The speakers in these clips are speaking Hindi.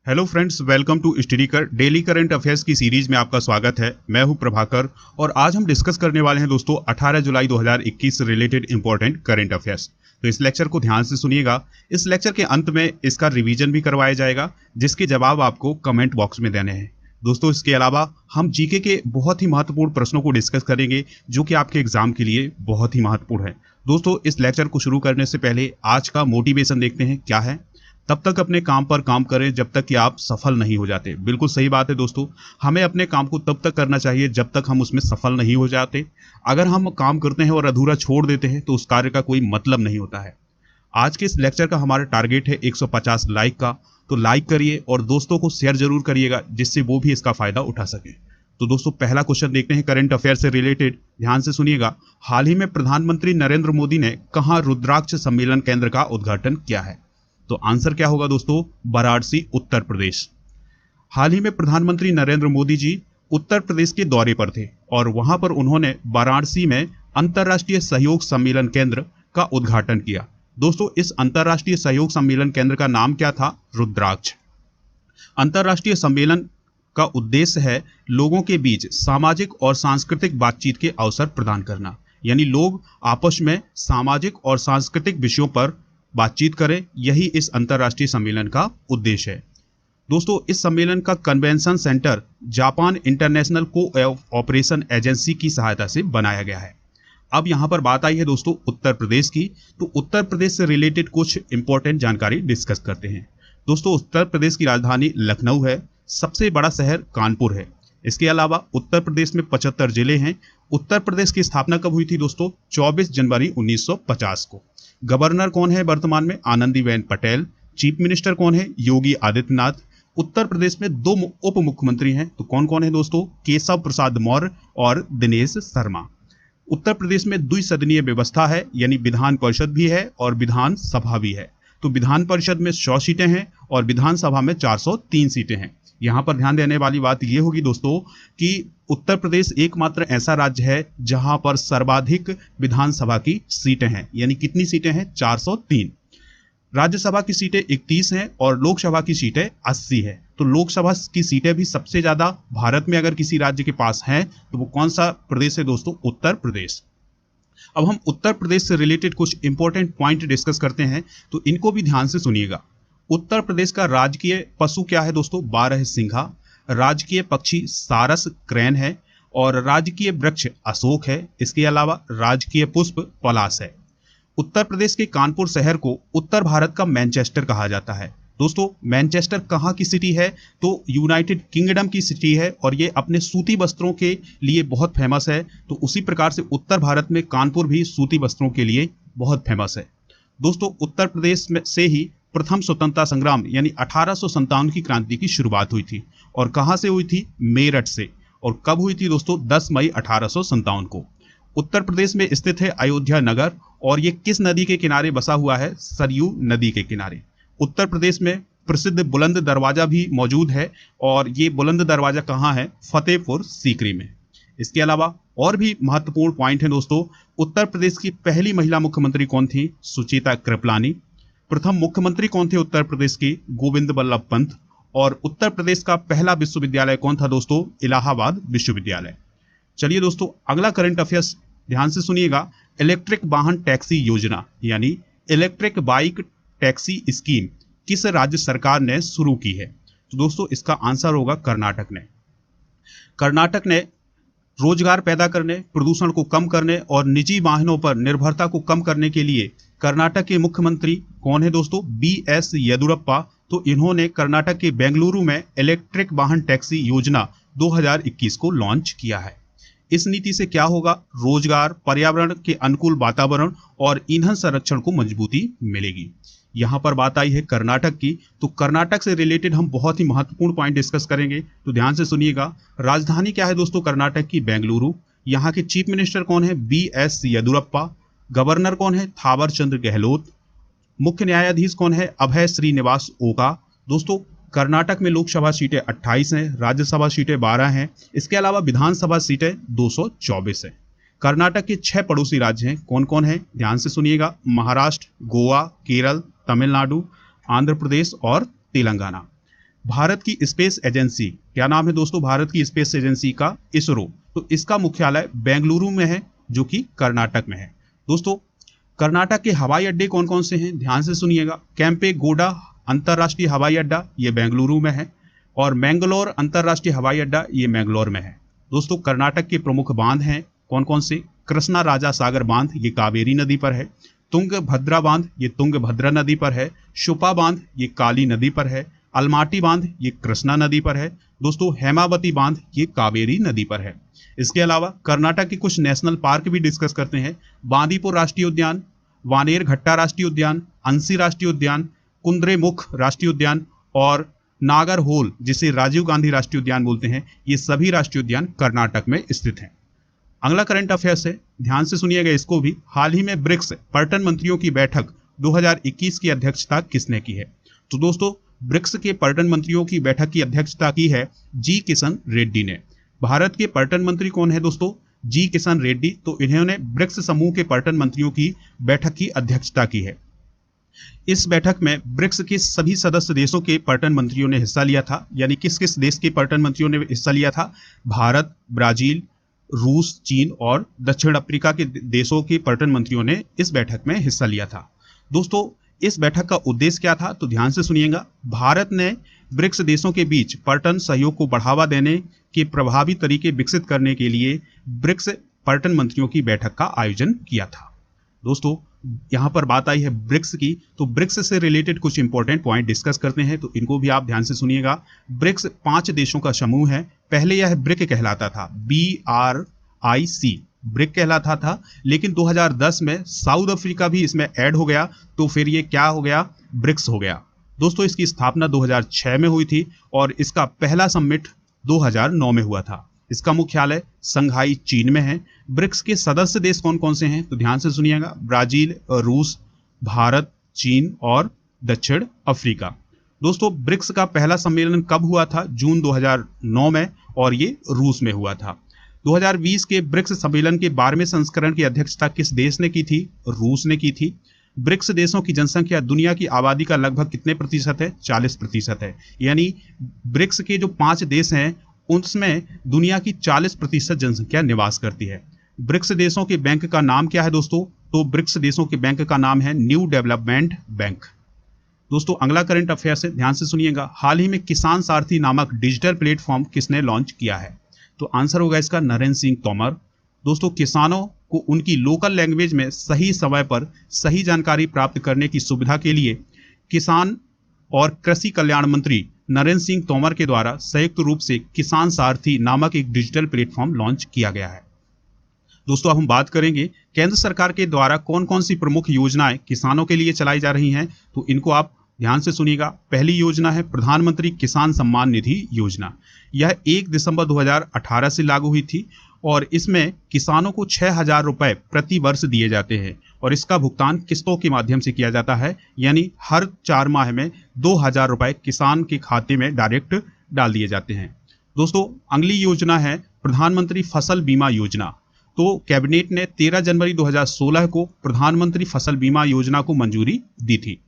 Hello friends, welcome to study कर डेली करंट अफेयर्स की सीरीज में आपका स्वागत है। मैं हूं प्रभाकर और आज हम डिस्कस करने वाले हैं दोस्तों 18 जुलाई 2021 से रिलेटेड इंपॉर्टेंट करंट अफेयर्स। तो इस लेक्चर को ध्यान से सुनिएगा। इस लेक्चर के अंत में इसका रिवीजन भी करवाया जाएगा, जिसके जवाब आपको कमेंट बॉक्स में देने हैं। दोस्तों, इसके अलावा हम जीके के बहुत ही महत्वपूर्ण प्रश्नों को डिस्कस करेंगे, जो कि आपके एग्जाम के लिए बहुत ही महत्वपूर्ण है। दोस्तों, इस लेक्चर को शुरू करने से पहले आज का मोटिवेशन देखते हैं क्या है। तब तक अपने काम पर काम करें जब तक कि आप सफल नहीं हो जाते। बिल्कुल सही बात है दोस्तों, हमें अपने काम को तब तक करना चाहिए जब तक हम उसमें सफल नहीं हो जाते। अगर हम काम करते हैं और अधूरा छोड़ देते हैं तो उस कार्य का कोई मतलब नहीं होता है। आज के इस लेक्चर का हमारा टारगेट है 150 लाइक का, तो लाइक करिए और दोस्तों को शेयर जरूर करिएगा, जिससे वो भी इसका फायदा उठा सके। तो दोस्तों, पहला क्वेश्चन देखते हैं करंट अफेयर से रिलेटेड। ध्यान से सुनिएगा। हाल ही में प्रधानमंत्री नरेंद्र मोदी ने कहां रुद्राक्ष सम्मेलन केंद्र का उद्घाटन किया है? तो आंसर क्या होगा दोस्तों? वाराणसी, उत्तर प्रदेश। हाल ही में प्रधानमंत्री नरेंद्र मोदी जी उत्तर प्रदेश के दौरे पर थे और वहां पर उन्होंने वाराणसी में अंतर्राष्ट्रीय सहयोग सम्मेलन केंद्र का उद्घाटन किया। दोस्तों, इस अंतर्राष्ट्रीय सहयोग सम्मेलन केंद्र का नाम क्या था? रुद्राक्ष। अंतर्राष्ट्रीय सम्मेलन का उद्देश्य है लोगों के बीच सामाजिक और सांस्कृतिक बातचीत के अवसर प्रदान करना, यानी लोग आपस में सामाजिक और सांस्कृतिक विषयों पर बातचीत करें। यही इस अंतर्राष्ट्रीय सम्मेलन का उद्देश्य है। दोस्तों, इस सम्मेलन का convention centre Japan international cooperation agency की सहायता से बनाया गया है। अब यहां पर बात आई है दोस्तों उत्तर प्रदेश की, तो उत्तर प्रदेश से रिलेटेड कुछ इंपॉर्टेंट जानकारी डिस्कस करते हैं। दोस्तों, उत्तर प्रदेश की राजधानी लखनऊ है, सबसे बड़ा शहर कानपुर है। इसके अलावा उत्तर प्रदेश में 75 जिले हैं। उत्तर प्रदेश की स्थापना कब हुई थी दोस्तों? 24 जनवरी 1950 को। गवर्नर कौन है वर्तमान में? आनंदीबेन पटेल। चीफ मिनिस्टर कौन है? योगी आदित्यनाथ। उत्तर प्रदेश में 2 उप मुख्यमंत्री हैं, तो कौन कौन है दोस्तों? केशव प्रसाद मौर्य और दिनेश शर्मा। उत्तर प्रदेश में द्विसदनीय व्यवस्था है, यानी विधान परिषद भी है और विधान सभा भी है। तो विधान परिषद में 100 सीटें हैं और विधानसभा में 403 सीटें हैं। यहाँ पर ध्यान देने वाली बात यह होगी दोस्तों कि उत्तर प्रदेश एकमात्र ऐसा राज्य है जहां पर सर्वाधिक विधानसभा की सीटें हैं, यानी कितनी सीटें हैं? 403। राज्यसभा की सीटें 31 हैं और लोकसभा की सीटें 80 है। तो लोकसभा की सीटें भी सबसे ज्यादा भारत में अगर किसी राज्य के पास हैं तो वो कौन सा प्रदेश है दोस्तों? उत्तर प्रदेश। अब हम उत्तर प्रदेश से रिलेटेड कुछ इंपॉर्टेंट पॉइंट डिस्कस करते हैं, तो इनको भी ध्यान से सुनिएगा। उत्तर प्रदेश का राजकीय पशु क्या है दोस्तों? 12 सिंघा। राजकीय पक्षी सारस क्रेन है और राजकीय वृक्ष अशोक है। इसके अलावा राजकीय पुष्प पलाश है। उत्तर प्रदेश के कानपुर शहर को उत्तर भारत का मैनचेस्टर कहा जाता है। दोस्तों, मैनचेस्टर कहाँ की सिटी है? तो यूनाइटेड किंगडम की सिटी है और ये अपने सूती वस्त्रों के लिए बहुत फेमस है। तो उसी प्रकार से उत्तर भारत में कानपुर भी सूती वस्त्रों के लिए बहुत फेमस है। दोस्तों, उत्तर प्रदेश में से ही प्रथम स्वतंत्रता संग्राम यानी 1857 की क्रांति की शुरुआत हुई थी। और कहां से हुई थी? मेरठ से। और कब हुई थी दोस्तों? 10 मई 1857 को। उत्तर प्रदेश में स्थित है अयोध्या नगर और ये किस नदी के किनारे बसा हुआ है? सरयू नदी के किनारे। उत्तर प्रदेश में प्रसिद्ध बुलंद दरवाजा भी मौजूद है और ये बुलंद दरवाजा कहाँ है? फतेहपुर सीकरी में। इसके अलावा और भी महत्वपूर्ण पॉइंट है दोस्तों। उत्तर प्रदेश की पहली महिला मुख्यमंत्री कौन थी? सुचेता कृपलानी। प्रथम मुख्यमंत्री कौन थे उत्तर प्रदेश की? गोविंद बल्लभ पंत। और उत्तर प्रदेश का पहला विश्वविद्यालय कौन था दोस्तों? इलाहाबाद विश्वविद्यालय। चलिए दोस्तों, अगला करंट अफेयर्स ध्यान से सुनिएगा। इलेक्ट्रिक वाहन टैक्सी योजना यानी इलेक्ट्रिक बाइक टैक्सी स्कीम किस राज्य सरकार ने शुरू की है? तो दोस्तों, इसका आंसर होगा कर्नाटक ने। कर्नाटक ने रोजगार पैदा करने, प्रदूषण को कम करने और निजी वाहनों पर निर्भरता को कम करने के लिए कर्नाटक के मुख्यमंत्री कौन है दोस्तों? BS येदुरप्पा। तो इन्होंने कर्नाटक के बेंगलुरु में इलेक्ट्रिक वाहन टैक्सी योजना 2021 को लॉन्च किया है। इस नीति से क्या होगा? रोजगार, पर्यावरण के अनुकूल वातावरण और ईंधन संरक्षण को मजबूती मिलेगी। यहां पर बात आई है कर्नाटक की, तो कर्नाटक से रिलेटेड हम बहुत ही महत्वपूर्ण पॉइंट डिस्कस करेंगे, तो ध्यान से सुनिएगा। राजधानी क्या है दोस्तों कर्नाटक की? बेंगलुरु। यहाँ के चीफ मिनिस्टर कौन है? BS येदुरप्पा। गवर्नर कौन है? थावर चंद गहलोत। मुख्य न्यायाधीश कौन है? अभय श्रीनिवास ओका। दोस्तों, कर्नाटक में लोकसभा सीटें 28 हैं, राज्यसभा सीटें 12 हैं। इसके अलावा विधानसभा सीटें 224 हैं। कर्नाटक के 6 पड़ोसी राज्य हैं, कौन कौन है? ध्यान से सुनिएगा। महाराष्ट्र, गोवा, केरल, तमिलनाडु, आंध्र प्रदेश और तेलंगाना। भारत की स्पेस एजेंसी, क्या नाम है दोस्तों भारत की स्पेस एजेंसी का? इसरो। तो इसका मुख्यालय बेंगलुरु में है, जो कि कर्नाटक में है। दोस्तों कर्नाटक के हवाई अड्डे कौन कौन से हैं, ध्यान से सुनिएगा। केम्पेगौड़ा अंतर्राष्ट्रीय हवाई अड्डा, ये बेंगलुरु में है, और मैंगलोर अंतर्राष्ट्रीय हवाई अड्डा, ये मैंगलोर में है। दोस्तों कर्नाटक के प्रमुख बांध हैं कौन कौन से? कृष्णा राजा सागर बांध, ये कावेरी नदी पर है। तुंगभद्रा बांध, ये तुंगभद्रा नदी पर है। शुपा बांध, ये काली नदी पर है। अलमाटी बांध, ये कृष्णा नदी पर है। दोस्तों हेमावती बांध, ये कावेरी नदी पर है। इसके अलावा कर्नाटक के कुछ नेशनल पार्क भी डिस्कस करते हैं। बांदीपुर राष्ट्रीय उद्यान, वानेरघट्टा राष्ट्रीय उद्यान, अंसी राष्ट्रीय उद्यान, कुंद्रेमुख राष्ट्रीय उद्यान और नागरहोल, जिसे राजीव गांधी राष्ट्रीय उद्यान बोलते हैं, ये सभी राष्ट्रीय उद्यान कर्नाटक में स्थित हैं। अगला करंट अफेयर्स है, ध्यान से सुनिएगा इसको भी। हाल ही में ब्रिक्स पर्यटन मंत्रियों की बैठक 2021 की अध्यक्षता किसने की है? तो दोस्तों ब्रिक्स के पर्यटन मंत्रियों की बैठक की अध्यक्षता की है जी किशन रेड्डी ने। भारत के पर्यटन मंत्री कौन है दोस्तों? जी किशन रेड्डी। तो इन्होंने ब्रिक्स समूह के पर्यटन मंत्रियों की बैठक की अध्यक्षता की है। इस बैठक में ब्रिक्स के सभी सदस्य देशों के पर्यटन मंत्रियों ने हिस्सा लिया था। यानी किस किस देश के पर्यटन मंत्रियों ने हिस्सा लिया था? भारत, ब्राजील, रूस, चीन और दक्षिण अफ्रीका के देशों के पर्यटन मंत्रियों ने इस बैठक में हिस्सा लिया था। दोस्तों इस बैठक का उद्देश्य क्या था? तो ध्यान से सुनिएगा। भारत ने ब्रिक्स देशों के बीच पर्यटन सहयोग को बढ़ावा देने के प्रभावी तरीके विकसित करने के लिए ब्रिक्स पर्यटन मंत्रियों की बैठक का आयोजन किया था। दोस्तों यहाँ पर बात आई है ब्रिक्स की, तो ब्रिक्स से रिलेटेड कुछ इंपॉर्टेंट पॉइंट डिस्कस करते हैं, तो इनको भी आप ध्यान से सुनिएगा। ब्रिक्स 5 देशों का समूह है। पहले यह ब्रिक कहलाता था, BRIC ब्रिक कहलाता था, लेकिन 2010 में साउथ अफ्रीका भी इसमें ऐड हो गया, तो फिर ये क्या हो गया? ब्रिक्स हो गया। दोस्तों इसकी स्थापना 2006 में हुई थी और इसका पहला समिट 2009 में हुआ था। इसका मुख्यालय संघाई चीन में है। ब्रिक्स के सदस्य देश कौन कौन से हैं? तो ध्यान से सुनिएगा। ब्राजील, रूस, भारत, चीन और दक्षिण अफ्रीका। दोस्तों ब्रिक्स का पहला सम्मेलन कब हुआ था? जून 2009 में, और ये रूस में हुआ था। 2020 के ब्रिक्स सम्मेलन के 12वें संस्करण की अध्यक्षता किस देश ने की थी? रूस ने की थी। ब्रिक्स देशों की जनसंख्या दुनिया की आबादी का लगभग कितने प्रतिशत है? 40% है। यानी ब्रिक्स के जो 5 देश हैं उसमें दुनिया की 40% जनसंख्या निवास करती है। ब्रिक्स देशों के बैंक का नाम क्या है दोस्तों? तो ब्रिक्स देशों के बैंक का नाम है न्यू डेवलपमेंट बैंक। दोस्तों अगला करंट अफेयर है, ध्यान से सुनिएगा। हाल ही में किसान सारथी नामक डिजिटल प्लेटफॉर्म किसने लॉन्च किया है? तो आंसर होगा इसका नरेंद्र सिंह तोमर। दोस्तों किसानों को उनकी लोकल लैंग्वेज में सही समय पर सही जानकारी प्राप्त करने की सुविधा के लिए किसान और कृषि कल्याण मंत्री नरेंद्र सिंह तोमर के द्वारा संयुक्त रूप से किसान सारथी नामक एक डिजिटल प्लेटफॉर्म लॉन्च किया गया है। दोस्तों अब हम बात करेंगे केंद्र सरकार के द्वारा कौन कौन सी प्रमुख योजनाएं किसानों के लिए चलाई जा रही हैं, तो इनको आप ध्यान से सुनिएगा। पहली योजना है प्रधानमंत्री किसान सम्मान निधि योजना। यह 1 दिसंबर 2018 से लागू हुई थी और इसमें किसानों को 6,000 रुपए प्रति वर्ष दिए जाते हैं और इसका भुगतान किस्तों के माध्यम से किया जाता है। यानी हर 4 माह में 2,000 रुपए किसान के खाते में डायरेक्ट डाल दिए जाते हैं। दोस्तों अगली योजना है प्रधानमंत्री फसल बीमा योजना। तो कैबिनेट ने 13 जनवरी 2016 को प्रधानमंत्री फसल बीमा योजना को मंजूरी दी थी।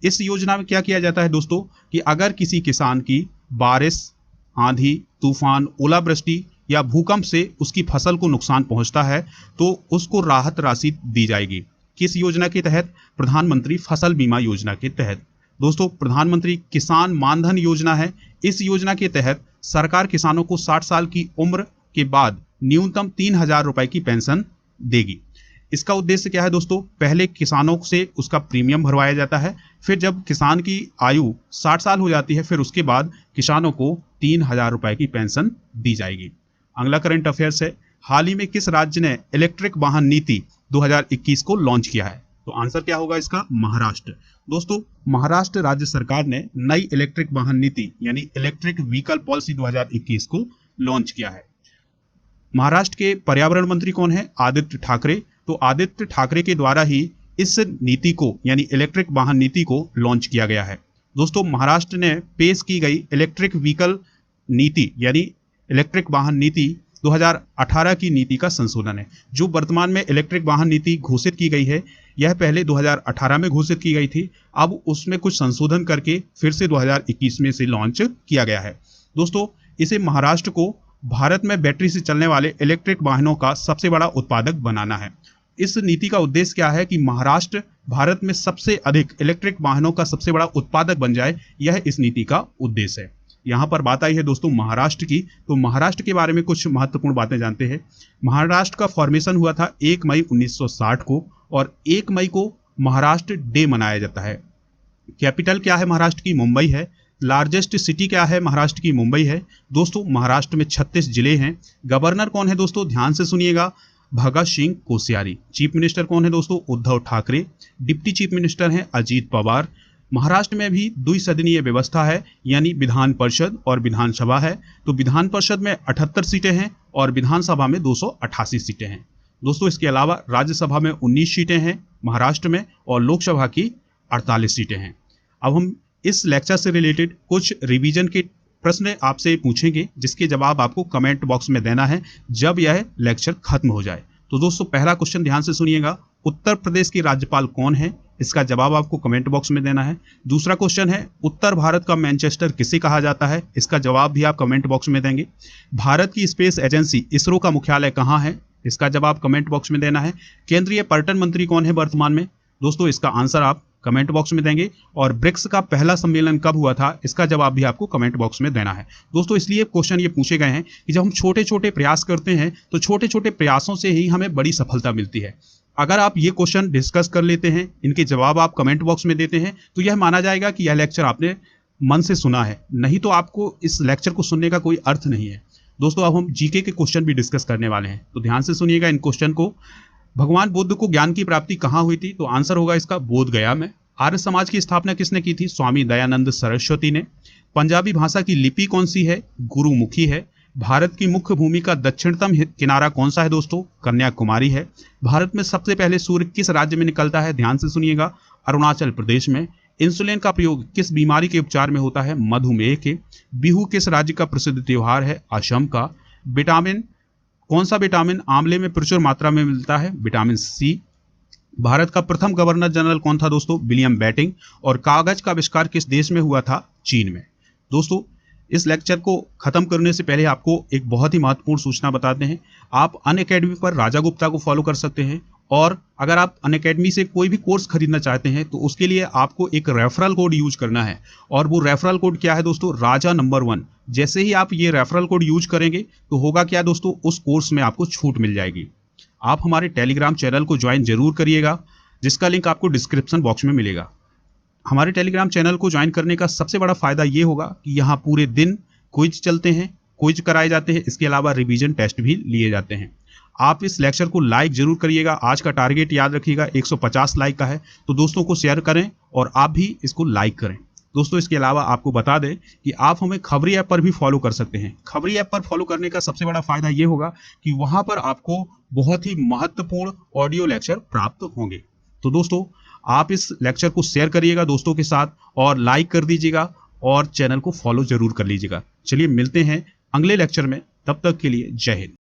इस योजना में क्या किया जाता है दोस्तों कि अगर किसी किसान की बारिश, आंधी, तूफान, ओलावृष्टि या भूकंप से उसकी फसल को नुकसान पहुंचता है तो उसको राहत राशि दी जाएगी। किस योजना के तहत? प्रधानमंत्री फसल बीमा योजना के तहत। दोस्तों प्रधानमंत्री किसान मानधन योजना है। इस योजना के तहत सरकार किसानों को 60 साल की उम्र के बाद न्यूनतम 3,000 रुपए की पेंशन देगी। इसका उद्देश्य क्या है दोस्तों? पहले किसानों से उसका प्रीमियम भरवाया जाता है, फिर जब किसान की आयु 60 साल हो जाती है फिर उसके बाद किसानों को 3,000 रुपए की पेंशन दी जाएगी। अगला करंट अफेयर्स है, हाल ही में किस राज्य ने इलेक्ट्रिक वाहन नीति 2021 को लॉन्च किया है? तो आंसर क्या होगा इसका? महाराष्ट्र। दोस्तों महाराष्ट्र राज्य सरकार ने नई इलेक्ट्रिक वाहन नीति यानी इलेक्ट्रिक व्हीकल पॉलिसी 2021 को लॉन्च किया है। महाराष्ट्र के पर्यावरण मंत्री कौन है? आदित्य ठाकरे। तो आदित्य ठाकरे के द्वारा ही इस नीति को यानी इलेक्ट्रिक वाहन नीति को लॉन्च किया गया है। दोस्तों महाराष्ट्र ने पेश की गई इलेक्ट्रिक व्हीकल नीति यानी इलेक्ट्रिक वाहन नीति 2018 की नीति का संशोधन है। जो वर्तमान में इलेक्ट्रिक वाहन नीति घोषित की गई है, यह पहले 2018 में घोषित की गई थी, अब उसमें कुछ संशोधन करके फिर से 2021 में इसे लॉन्च किया गया है। दोस्तों, इसे महाराष्ट्र को भारत में बैटरी से चलने वाले इलेक्ट्रिक वाहनों का सबसे बड़ा उत्पादक बनाना है। इस नीति का उद्देश्य क्या है कि महाराष्ट्र भारत में सबसे अधिक इलेक्ट्रिक वाहनों का सबसे बड़ा उत्पादक बन जाए, यह इस नीति का उद्देश्य है। यहाँ पर बात आई है दोस्तों महाराष्ट्र की, तो महाराष्ट्र के बारे में कुछ महत्वपूर्ण बातें जानते हैं। महाराष्ट्र का फॉर्मेशन हुआ था 1 मई 1960 को, और 1 मई को महाराष्ट्र डे मनाया जाता है। कैपिटल क्या है महाराष्ट्र की? मुंबई है। लार्जेस्ट सिटी क्या है महाराष्ट्र की? मुंबई है। दोस्तों, महाराष्ट्र में 36 जिले हैं। गवर्नर कौन है दोस्तों? ध्यान से सुनिएगा, भगत सिंह कोश्यारी। चीफ मिनिस्टर कौन है दोस्तों? Uddhav Thackeray. Deputy chief minister हैं अजीत पवार। महाराष्ट्र में भी द्विसदनीय व्यवस्था है, यानी विधान परिषद और विधानसभा है। तो विधान परिषद में 78 सीटें हैं और विधानसभा में 288 सीटें हैं। दोस्तों, इसके अलावा राज्यसभा में 19 सीटें हैं महाराष्ट्र में, और लोकसभा की 48 सीटें हैं। अब हम इस लेक्चर से रिलेटेड कुछ रिवीजन के प्रश्न आपसे पूछेंगे, जिसके जवाब आपको कमेंट बॉक्स में देना है जब यह लेक्चर खत्म हो जाए। तो दोस्तों, पहला क्वेश्चन ध्यान से सुनिएगा, उत्तर प्रदेश की राज्यपाल कौन है? इसका जवाब आपको कमेंट बॉक्स में देना है। दूसरा क्वेश्चन है, उत्तर भारत का मैनचेस्टर किसे कहा जाता है? इसका जवाब भी आप कमेंट बॉक्स में देंगे। भारत की स्पेस एजेंसी इसरो का मुख्यालय कहाँ है? इसका जवाब कमेंट बॉक्स में देना है। केंद्रीय पर्यटन मंत्री कौन है वर्तमान में? दोस्तों, इसका आंसर आप कमेंट बॉक्स में देंगे। और ब्रिक्स का पहला सम्मेलन कब हुआ था? इसका जवाब भी आपको कमेंट बॉक्स में देना है। दोस्तों, इसलिए क्वेश्चन ये पूछे गए हैं कि जब हम छोटे छोटे प्रयास करते हैं तो छोटे छोटे प्रयासों से ही हमें बड़ी सफलता मिलती है। अगर आप ये क्वेश्चन डिस्कस कर लेते हैं, इनके जवाब आप कमेंट बॉक्स में देते हैं, तो यह माना जाएगा कि यह लेक्चर आपने मन से सुना है, नहीं तो आपको इस लेक्चर को सुनने का कोई अर्थ नहीं है। दोस्तों, अब हम जीके के क्वेश्चन भी डिस्कस करने वाले हैं, तो ध्यान से सुनिएगा इन क्वेश्चन को। भगवान बुद्ध को ज्ञान की प्राप्ति कहाँ हुई थी? तो आंसर होगा इसका बोध गया में। आर्य समाज की स्थापना किसने की थी? स्वामी दयानंद सरस्वती ने। पंजाबी भाषा की लिपि कौन सी है? गुरुमुखी है। भारत की मुख्य भूमि का दक्षिणतम किनारा कौन सा है दोस्तों? कन्याकुमारी है। भारत में सबसे पहले सूर्य किस राज्य में निकलता है? ध्यान से सुनिएगा, अरुणाचल प्रदेश में। इंसुलिन का प्रयोग किस बीमारी के उपचार में होता है? मधुमेह के। बिहू किस राज्य का प्रसिद्ध त्योहार है? असम का। विटामिन, कौन सा विटामिन आंवले में प्रचुर मात्रा में मिलता है? Vitamin C. भारत का प्रथम गवर्नर जनरल कौन था दोस्तों? William Bentinck. और कागज का आविष्कार किस देश में हुआ था? चीन में। दोस्तों, इस लेक्चर को खत्म करने से पहले आपको एक बहुत ही महत्वपूर्ण सूचना बताते हैं। आप अनअकैडमी पर राजा गुप्ता को फॉलो कर सकते हैं, और अगर आप अनअकैडमी से कोई भी कोर्स खरीदना चाहते हैं तो उसके लिए आपको एक रेफरल कोड यूज करना है। और वो रेफरल कोड क्या है दोस्तों? राजा नंबर 1। जैसे ही आप ये रेफरल कोड यूज करेंगे तो होगा क्या दोस्तों? उस कोर्स में आपको छूट मिल जाएगी। आप हमारे टेलीग्राम चैनल को ज्वाइन जरूर करिएगा, जिसका लिंक आपको डिस्क्रिप्शन बॉक्स में मिलेगा। हमारे टेलीग्राम चैनल को ज्वाइन करने का सबसे बड़ा फायदा ये होगा कि यहाँ पूरे दिन क्विज चलते हैं, क्विज कराए जाते हैं, इसके अलावा रिवीजन टेस्ट भी लिए जाते हैं। आप इस लेक्चर को लाइक जरूर करिएगा। आज का टारगेट याद रखिएगा 150 लाइक का है, तो दोस्तों को शेयर करें और आप भी इसको लाइक करें। दोस्तों, इसके अलावा आपको बता दें कि आप हमें खबरी ऐप पर भी फॉलो कर सकते हैं। खबरी ऐप पर फॉलो करने का सबसे बड़ा फायदा ये होगा कि वहां पर आपको बहुत ही महत्वपूर्ण ऑडियो लेक्चर प्राप्त होंगे। तो दोस्तों, आप इस लेक्चर को शेयर करिएगा दोस्तों के साथ, और लाइक कर दीजिएगा, और चैनल को फॉलो जरूर कर लीजिएगा। चलिए मिलते हैं अगले लेक्चर में, तब तक के लिए जय हिंद।